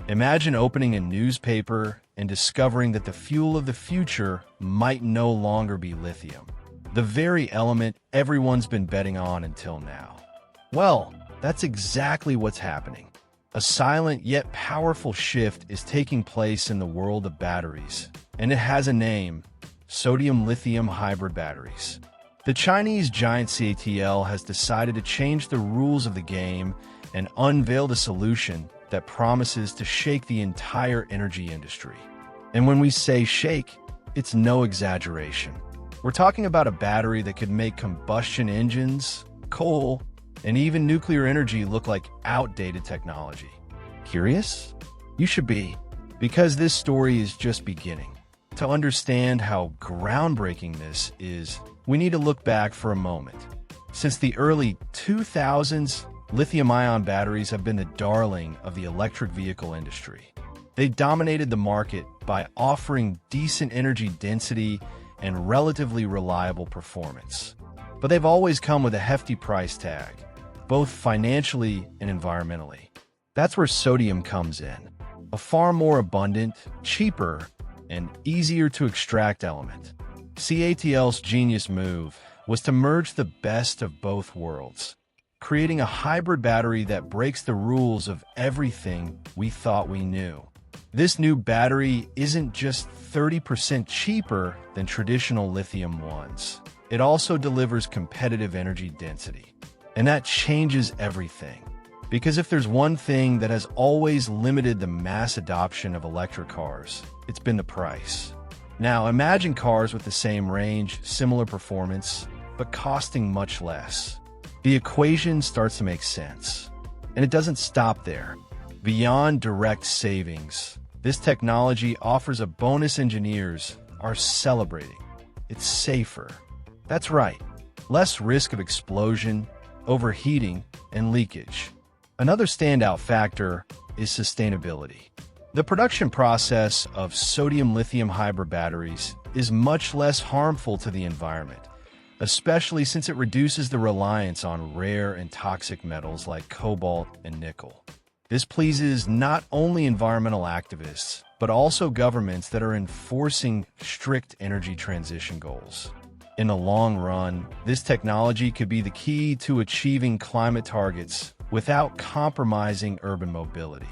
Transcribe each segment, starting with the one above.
Imagine opening a newspaper and discovering that the fuel of the future might no longer be lithium, the very element everyone's been betting on until now. Well, that's exactly what's happening. A silent yet powerful shift is taking place in the world of batteries, and it has a name: sodium-lithium hybrid batteries. The Chinese giant CATL has decided to change the rules of the game and unveiled a solution that promises to shake the entire energy industry. And when we say shake, it's no exaggeration. We're talking about a battery that could make combustion engines, coal, and even nuclear energy look like outdated technology. Curious? You should be, because this story is just beginning. To understand how groundbreaking this is, we need to look back for a moment. Since the early 2000s, lithium-ion batteries have been the darling of the electric vehicle industry. They've dominated the market by offering decent energy density and relatively reliable performance. But they've always come with a hefty price tag, both financially and environmentally. That's where sodium comes in, a far more abundant, cheaper, and easier to extract element. CATL's genius move was to merge the best of both worlds, creating a hybrid battery that breaks the rules of everything we thought we knew. This new battery isn't just 30% cheaper than traditional lithium ones. It also delivers competitive energy density. And that changes everything. Because if there's one thing that has always limited the mass adoption of electric cars, it's been the price. Now imagine cars with the same range, similar performance, but costing much less. The equation starts to make sense. And it doesn't stop there. Beyond direct savings, this technology offers a bonus engineers are celebrating. It's safer. That's right. Less risk of explosion, overheating, and leakage. Another standout factor is sustainability. The production process of sodium-lithium hybrid batteries is much less harmful to the environment, especially since it reduces the reliance on rare and toxic metals like cobalt and nickel. This pleases not only environmental activists, but also governments that are enforcing strict energy transition goals. In the long run, this technology could be the key to achieving climate targets without compromising urban mobility.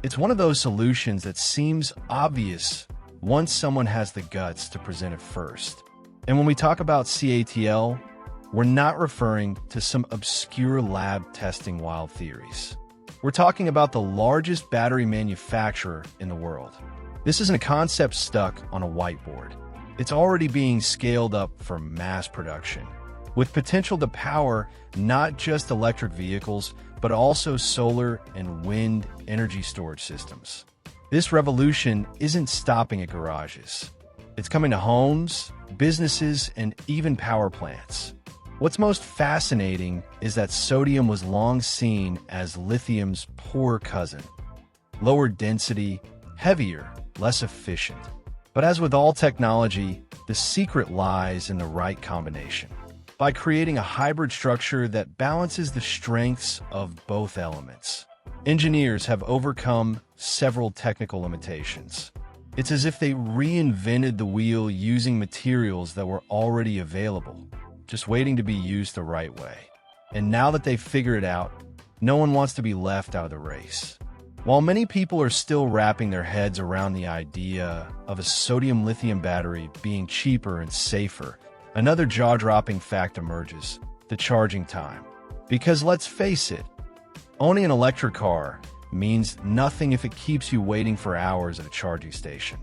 It's one of those solutions that seems obvious once someone has the guts to present it first. And when we talk about CATL, we're not referring to some obscure lab testing wild theories. We're talking about the largest battery manufacturer in the world. This isn't a concept stuck on a whiteboard. It's already being scaled up for mass production, with potential to power not just electric vehicles, but also solar and wind energy storage systems. This revolution isn't stopping at garages. It's coming to homes, businesses, and even power plants. What's most fascinating is that sodium was long seen as lithium's poor cousin. Lower density, heavier, less efficient. But as with all technology, the secret lies in the right combination. By creating a hybrid structure that balances the strengths of both elements, engineers have overcome several technical limitations. It's as if they reinvented the wheel using materials that were already available, just waiting to be used the right way. And now that they've figured it out, no one wants to be left out of the race. While many people are still wrapping their heads around the idea of a sodium-lithium battery being cheaper and safer, another jaw-dropping fact emerges: the charging time. Because let's face it, owning an electric car means nothing if it keeps you waiting for hours at a charging station.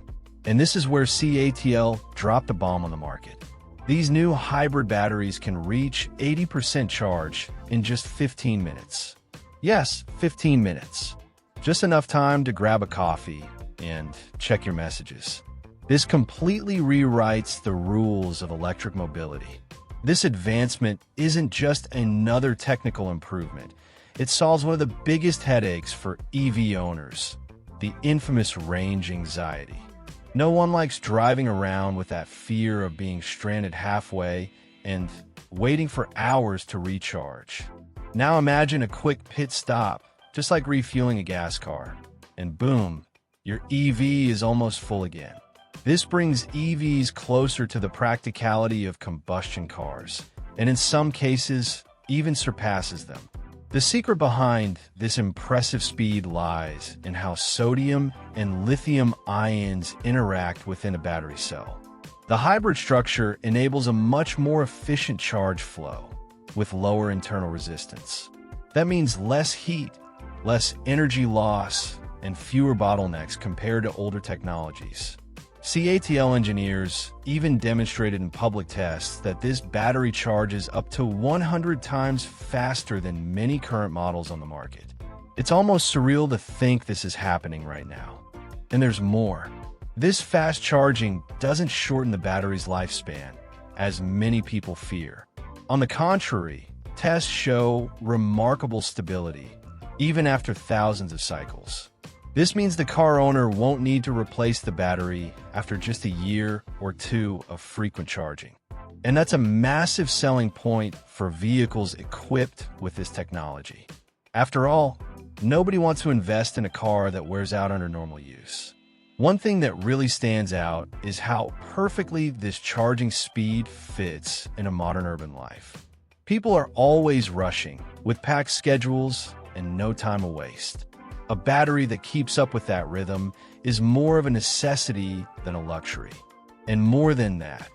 And this is where CATL dropped the bomb on the market. These new hybrid batteries can reach 80% charge in just 15 minutes. Yes, 15 minutes. Just enough time to grab a coffee and check your messages. This completely rewrites the rules of electric mobility. This advancement isn't just another technical improvement. It solves one of the biggest headaches for EV owners: the infamous range anxiety. No one likes driving around with that fear of being stranded halfway and waiting for hours to recharge. Now imagine a quick pit stop, just like refueling a gas car. and boom, your EV is almost full again. This brings EVs closer to the practicality of combustion cars, and in some cases, even surpasses them. The secret behind this impressive speed lies in how sodium and lithium ions interact within a battery cell. The hybrid structure enables a much more efficient charge flow with lower internal resistance. That means less heat, less energy loss, and fewer bottlenecks compared to older technologies. CATL engineers even demonstrated in public tests that this battery charges up to 100 times faster than many current models on the market. It's almost surreal to think this is happening right now. And there's more. This fast charging doesn't shorten the battery's lifespan, as many people fear. On the contrary, tests show remarkable stability, even after thousands of cycles. This means the car owner won't need to replace the battery after just a year or two of frequent charging. And that's a massive selling point for vehicles equipped with this technology. After all, nobody wants to invest in a car that wears out under normal use. One thing that really stands out is how perfectly this charging speed fits in a modern urban life. People are always rushing, with packed schedules and no time to waste. A battery that keeps up with that rhythm is more of a necessity than a luxury. And more than that,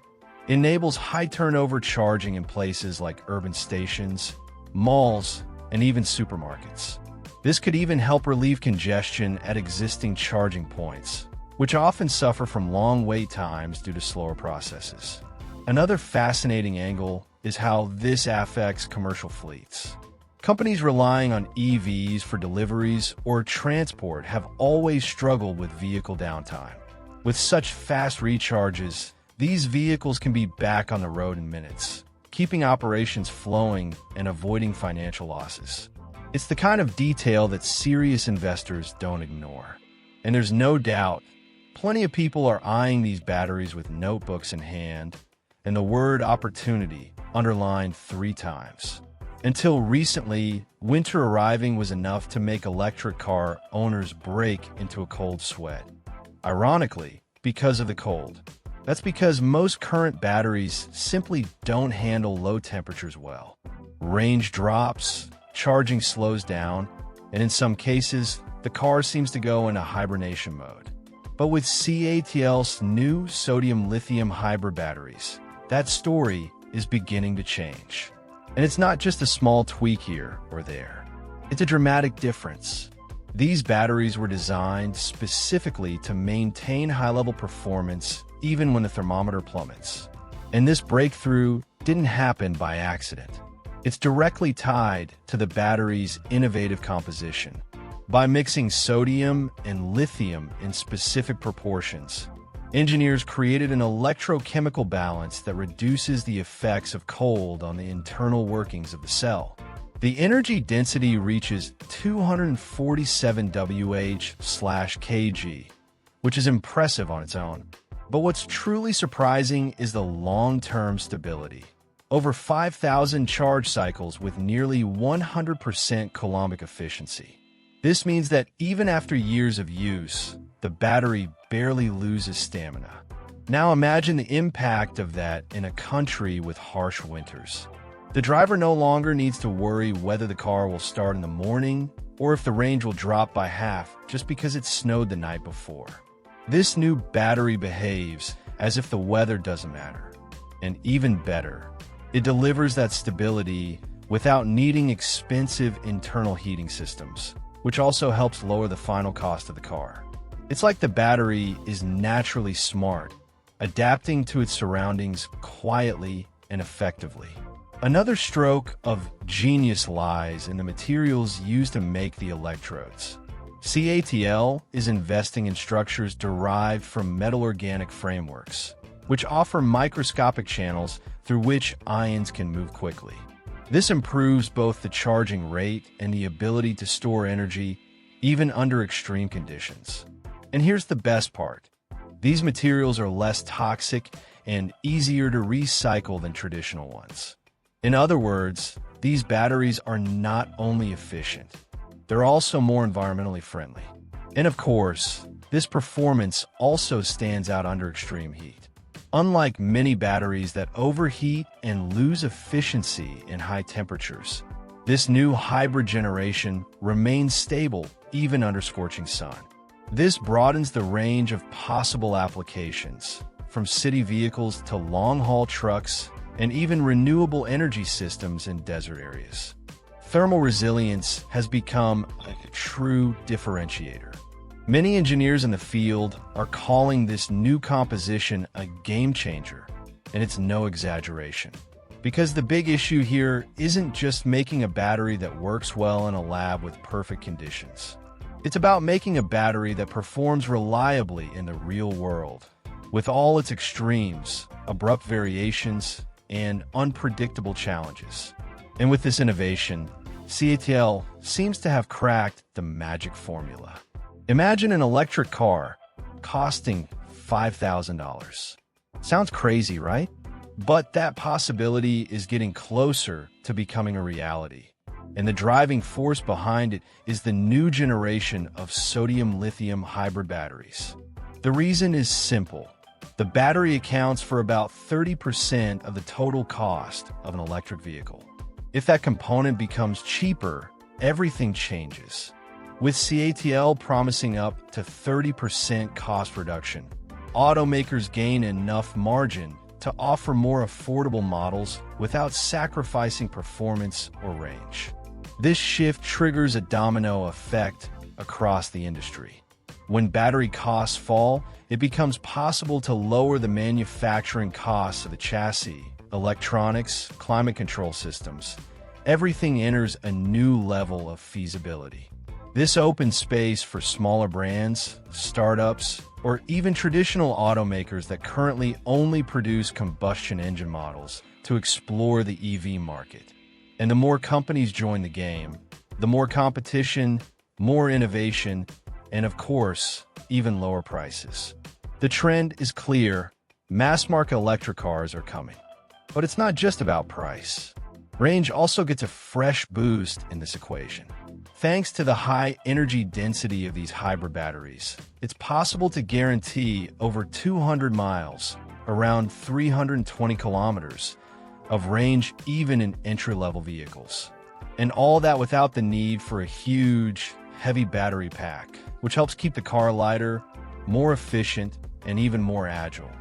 it enables high turnover charging in places like urban stations, malls, and even supermarkets. This could even help relieve congestion at existing charging points, which often suffer from long wait times due to slower processes. Another fascinating angle is how this affects commercial fleets. Companies relying on EVs for deliveries or transport have always struggled with vehicle downtime. With such fast recharges, these vehicles can be back on the road in minutes, keeping operations flowing and avoiding financial losses. It's the kind of detail that serious investors don't ignore. And there's no doubt, plenty of people are eyeing these batteries with notebooks in hand, and the word opportunity underlined 3 times. Until recently, winter arriving was enough to make electric car owners break into a cold sweat. Ironically, because of the cold. That's because most current batteries simply don't handle low temperatures well. Range drops, charging slows down, and in some cases, the car seems to go into hibernation mode. But with CATL's new sodium-lithium hybrid batteries, that story is beginning to change. And it's not just a small tweak here or there. It's a dramatic difference. These batteries were designed specifically to maintain high-level performance even when the thermometer plummets. And this breakthrough didn't happen by accident. It's directly tied to the battery's innovative composition. By mixing sodium and lithium in specific proportions, engineers created an electrochemical balance that reduces the effects of cold on the internal workings of the cell. The energy density reaches 247 Wh/kg, which is impressive on its own. But what's truly surprising is the long-term stability. Over 5,000 charge cycles with nearly 100% coulombic efficiency. This means that even after years of use, the battery barely loses stamina. Now imagine the impact of that in a country with harsh winters. The driver no longer needs to worry whether the car will start in the morning or if the range will drop by half just because it snowed the night before. This new battery behaves as if the weather doesn't matter. And even better, it delivers that stability without needing expensive internal heating systems, which also helps lower the final cost of the car. It's like the battery is naturally smart, adapting to its surroundings quietly and effectively. Another stroke of genius lies in the materials used to make the electrodes. CATL is investing in structures derived from metal-organic frameworks, which offer microscopic channels through which ions can move quickly. This improves both the charging rate and the ability to store energy, even under extreme conditions. And here's the best part. These materials are less toxic and easier to recycle than traditional ones. In other words, these batteries are not only efficient, they're also more environmentally friendly. And of course, this performance also stands out under extreme heat. Unlike many batteries that overheat and lose efficiency in high temperatures, this new hybrid generation remains stable even under scorching sun. This broadens the range of possible applications, from city vehicles to long-haul trucks and even renewable energy systems in desert areas. Thermal resilience has become a true differentiator. Many engineers in the field are calling this new composition a game changer, and it's no exaggeration. Because the big issue here isn't just making a battery that works well in a lab with perfect conditions. It's about making a battery that performs reliably in the real world, with all its extremes, abrupt variations, and unpredictable challenges. And with this innovation, CATL seems to have cracked the magic formula. Imagine an electric car costing $5,000. Sounds crazy, right? But that possibility is getting closer to becoming a reality. And the driving force behind it is the new generation of sodium-lithium hybrid batteries. The reason is simple. The battery accounts for about 30% of the total cost of an electric vehicle. If that component becomes cheaper, everything changes. With CATL promising up to 30% cost reduction, automakers gain enough margin to offer more affordable models without sacrificing performance or range. This shift triggers a domino effect across the industry. When battery costs fall, it becomes possible to lower the manufacturing costs of the chassis, electronics, climate control systems. Everything enters a new level of feasibility. This opens space for smaller brands, startups, or even traditional automakers that currently only produce combustion engine models to explore the EV market. And the more companies join the game, the more competition, more innovation, and of course, even lower prices. The trend is clear. Mass-market electric cars are coming. But it's not just about price. Range also gets a fresh boost in this equation. Thanks to the high energy density of these hybrid batteries, it's possible to guarantee over 200 miles, around 320 kilometers, of range even in entry-level vehicles. And all that without the need for a huge, heavy battery pack, which helps keep the car lighter, more efficient, and even more agile.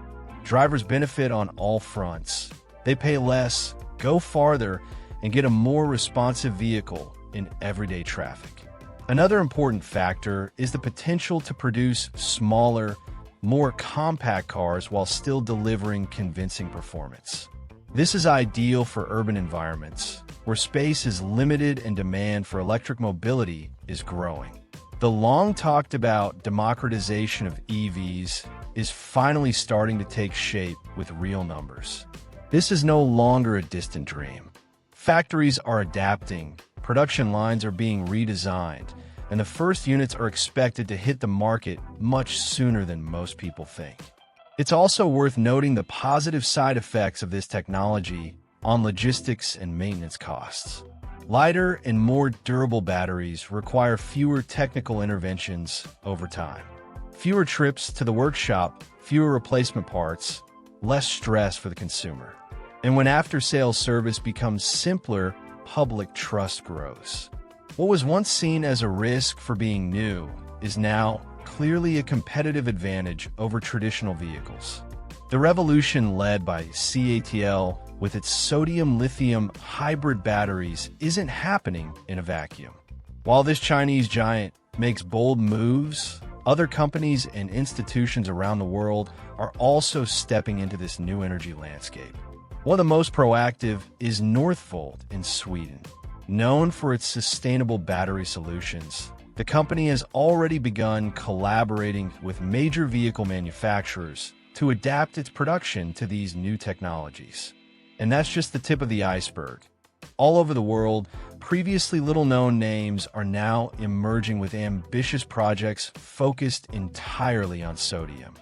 Drivers benefit on all fronts. They pay less, go farther, and get a more responsive vehicle in everyday traffic. Another important factor is the potential to produce smaller, more compact cars while still delivering convincing performance. This is ideal for urban environments, where space is limited and demand for electric mobility is growing. The long-talked-about democratization of EVs is finally starting to take shape with real numbers. This is no longer a distant dream. Factories are adapting, production lines are being redesigned, and the first units are expected to hit the market much sooner than most people think. It's also worth noting the positive side effects of this technology on logistics and maintenance costs. Lighter and more durable batteries require fewer technical interventions over time. Fewer trips to the workshop, fewer replacement parts, less stress for the consumer. And when after-sales service becomes simpler, public trust grows. What was once seen as a risk for being new is now clearly a competitive advantage over traditional vehicles. The revolution led by CATL with its sodium-lithium hybrid batteries isn't happening in a vacuum. While this Chinese giant makes bold moves, other companies and institutions around the world are also stepping into this new energy landscape. One of the most proactive is Northvolt in Sweden. Known for its sustainable battery solutions, the company has already begun collaborating with major vehicle manufacturers to adapt its production to these new technologies. And that's just the tip of the iceberg. All over the world, previously little-known names are now emerging with ambitious projects focused entirely on sodium.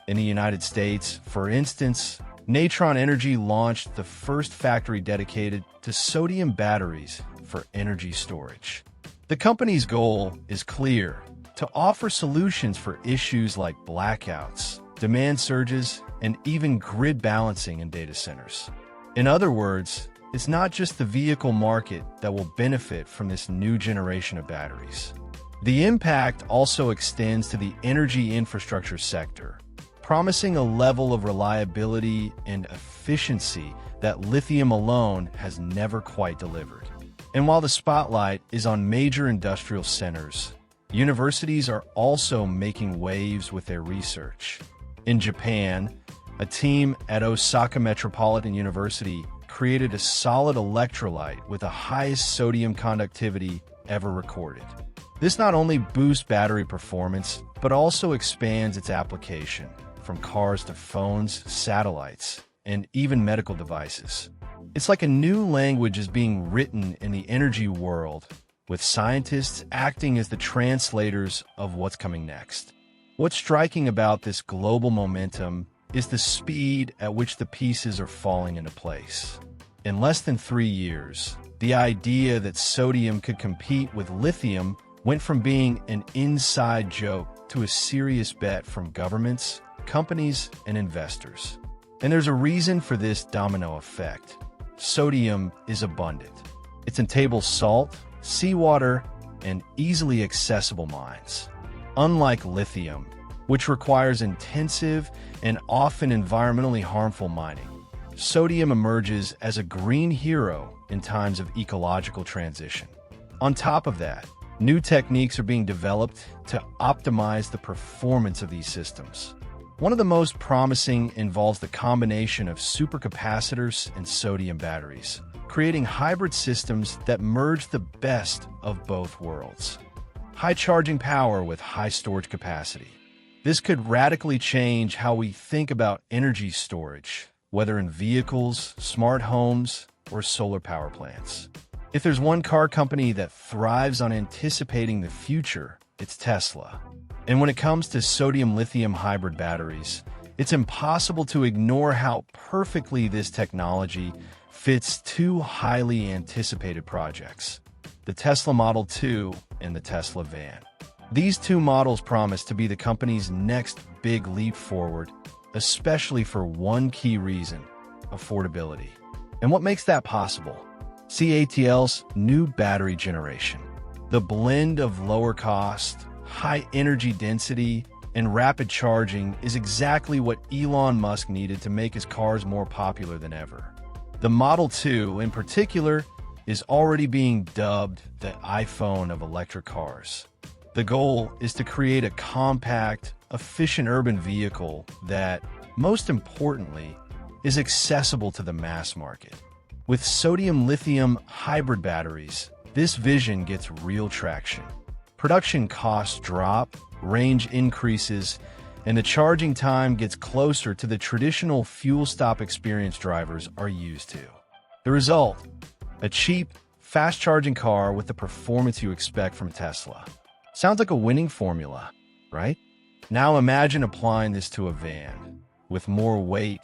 In the United States, for instance, Natron Energy launched the first factory dedicated to sodium batteries for energy storage. The company's goal is clear: to offer solutions for issues like blackouts, demand surges, and even grid balancing in data centers. In other words, it's not just the vehicle market that will benefit from this new generation of batteries. The impact also extends to the energy infrastructure sector, promising a level of reliability and efficiency that lithium alone has never quite delivered. And while the spotlight is on major industrial centers, universities are also making waves with their research. In Japan, a team at Osaka Metropolitan University created a solid electrolyte with the highest sodium conductivity ever recorded. This not only boosts battery performance, but also expands its application from cars to phones, satellites, and even medical devices. It's like a new language is being written in the energy world, with scientists acting as the translators of what's coming next. What's striking about this global momentum is the speed at which the pieces are falling into place. In less than 3 years, the idea that sodium could compete with lithium went from being an inside joke to a serious bet from governments, companies, and investors. And there's a reason for this domino effect. Sodium is abundant. It's in table salt, seawater, and easily accessible mines. Unlike lithium, which requires intensive and often environmentally harmful mining, sodium emerges as a green hero in times of ecological transition. On top of that, new techniques are being developed to optimize the performance of these systems. One of the most promising involves the combination of supercapacitors and sodium batteries, creating hybrid systems that merge the best of both worlds. High charging power with high storage capacity. This could radically change how we think about energy storage, whether in vehicles, smart homes, or solar power plants. If there's one car company that thrives on anticipating the future, it's Tesla. And when it comes to sodium-lithium hybrid batteries, it's impossible to ignore how perfectly this technology fits two highly anticipated projects: the Tesla Model 2 and the Tesla van. These two models promise to be the company's next big leap forward, especially for one key reason: affordability. And what makes that possible? CATL's new battery generation. The blend of lower cost, high energy density, and rapid charging is exactly what Elon Musk needed to make his cars more popular than ever. The Model 2, in particular, is already being dubbed the iPhone of electric cars. The goal is to create a compact, efficient urban vehicle that, most importantly, is accessible to the mass market. With sodium-lithium hybrid batteries, this vision gets real traction. Production costs drop, range increases, and the charging time gets closer to the traditional fuel stop experience drivers are used to. The result? A cheap, fast-charging car with the performance you expect from Tesla. Sounds like a winning formula, right? Now imagine applying this to a van, with more weight,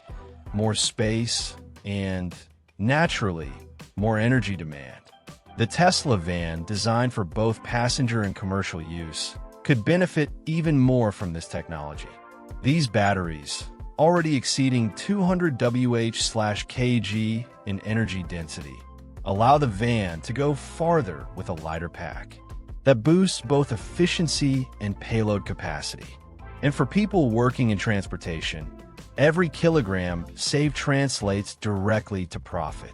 more space, and, naturally, more energy demand. The Tesla van, designed for both passenger and commercial use, could benefit even more from this technology. These batteries, already exceeding 200 Wh/kg in energy density, allow the van to go farther with a lighter pack that boosts both efficiency and payload capacity. And for people working in transportation, every kilogram saved translates directly to profit.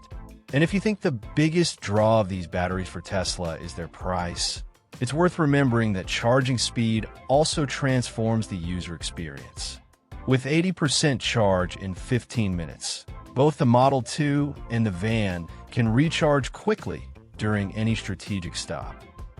And if you think the biggest draw of these batteries for Tesla is their price, it's worth remembering that charging speed also transforms the user experience. With 80% charge in 15 minutes, both the Model 2 and the van can recharge quickly during any strategic stop.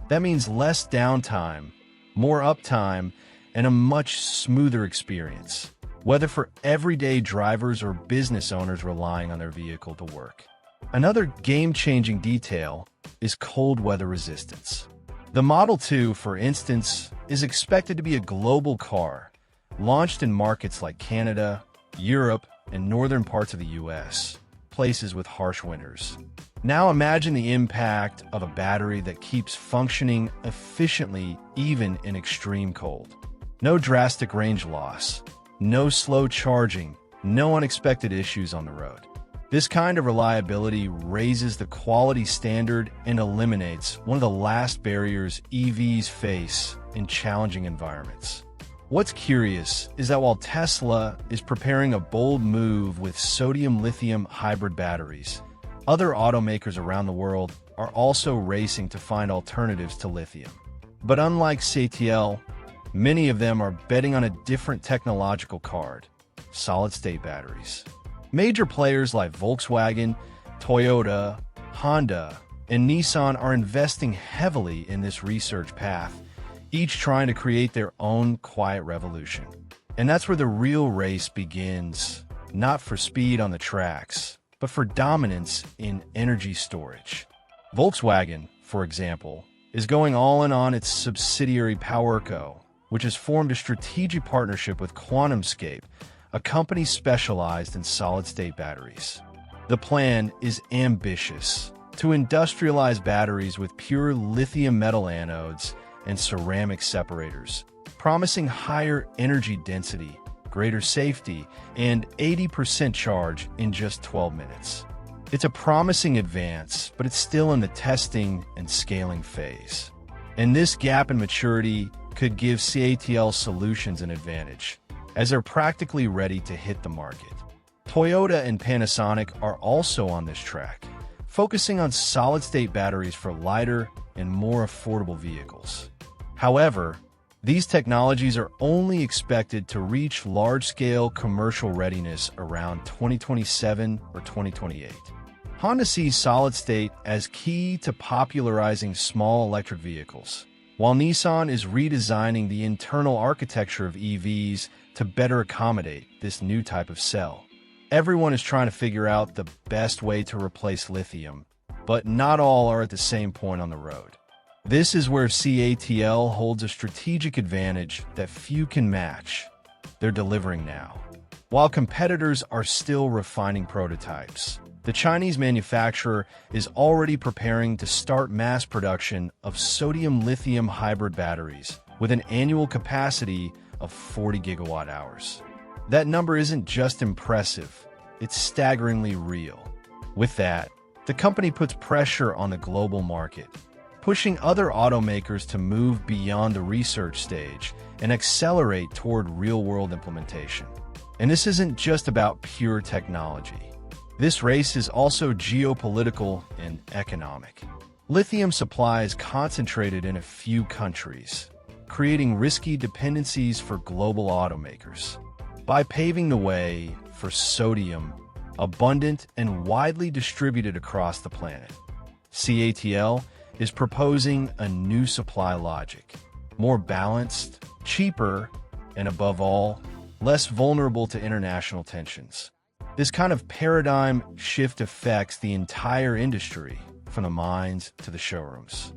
That means less downtime, more uptime, and a much smoother experience, whether for everyday drivers or business owners relying on their vehicle to work. Another game-changing detail is cold weather resistance. The Model 2, for instance, is expected to be a global car, launched in markets like Canada, Europe, and northern parts of the US, places with harsh winters. Now imagine the impact of a battery that keeps functioning efficiently even in extreme cold. No drastic range loss, no slow charging, no unexpected issues on the road. This kind of reliability raises the quality standard and eliminates one of the last barriers EVs face in challenging environments. What's curious is that while Tesla is preparing a bold move with sodium-lithium hybrid batteries, other automakers around the world are also racing to find alternatives to lithium. But unlike CATL, many of them are betting on a different technological card: solid-state batteries. Major players like Volkswagen, Toyota, Honda, and Nissan are investing heavily in this research path, each trying to create their own quiet revolution. And that's where the real race begins, not for speed on the tracks, but for dominance in energy storage. Volkswagen, for example, is going all in on its subsidiary PowerCo, which has formed a strategic partnership with QuantumScape, a company specialized in solid-state batteries. The plan is ambitious: to industrialize batteries with pure lithium metal anodes and ceramic separators, promising higher energy density, greater safety, and 80% charge in just 12 minutes. It's a promising advance, but it's still in the testing and scaling phase. And this gap in maturity could give CATL Solutions an advantage, as they're practically ready to hit the market. Toyota and Panasonic are also on this track, focusing on solid-state batteries for lighter and more affordable vehicles. However, these technologies are only expected to reach large-scale commercial readiness around 2027 or 2028. Honda sees solid-state as key to popularizing small electric vehicles, while Nissan is redesigning the internal architecture of EVs to better accommodate this new type of cell. Everyone is trying to figure out the best way to replace lithium, but not all are at the same point on the road. This is where CATL holds a strategic advantage that few can match. They're delivering now. While competitors are still refining prototypes, the Chinese manufacturer is already preparing to start mass production of sodium-lithium hybrid batteries with an annual capacity of 40 gigawatt hours. That number isn't just impressive, it's staggeringly real. With that, the company puts pressure on the global market, pushing other automakers to move beyond the research stage and accelerate toward real-world implementation. And this isn't just about pure technology. This race is also geopolitical and economic. Lithium supply is concentrated in a few countries, creating risky dependencies for global automakers. By paving the way for sodium, abundant and widely distributed across the planet, CATL is proposing a new supply logic, more balanced, cheaper, and above all, less vulnerable to international tensions. This kind of paradigm shift affects the entire industry, from the mines to the showrooms.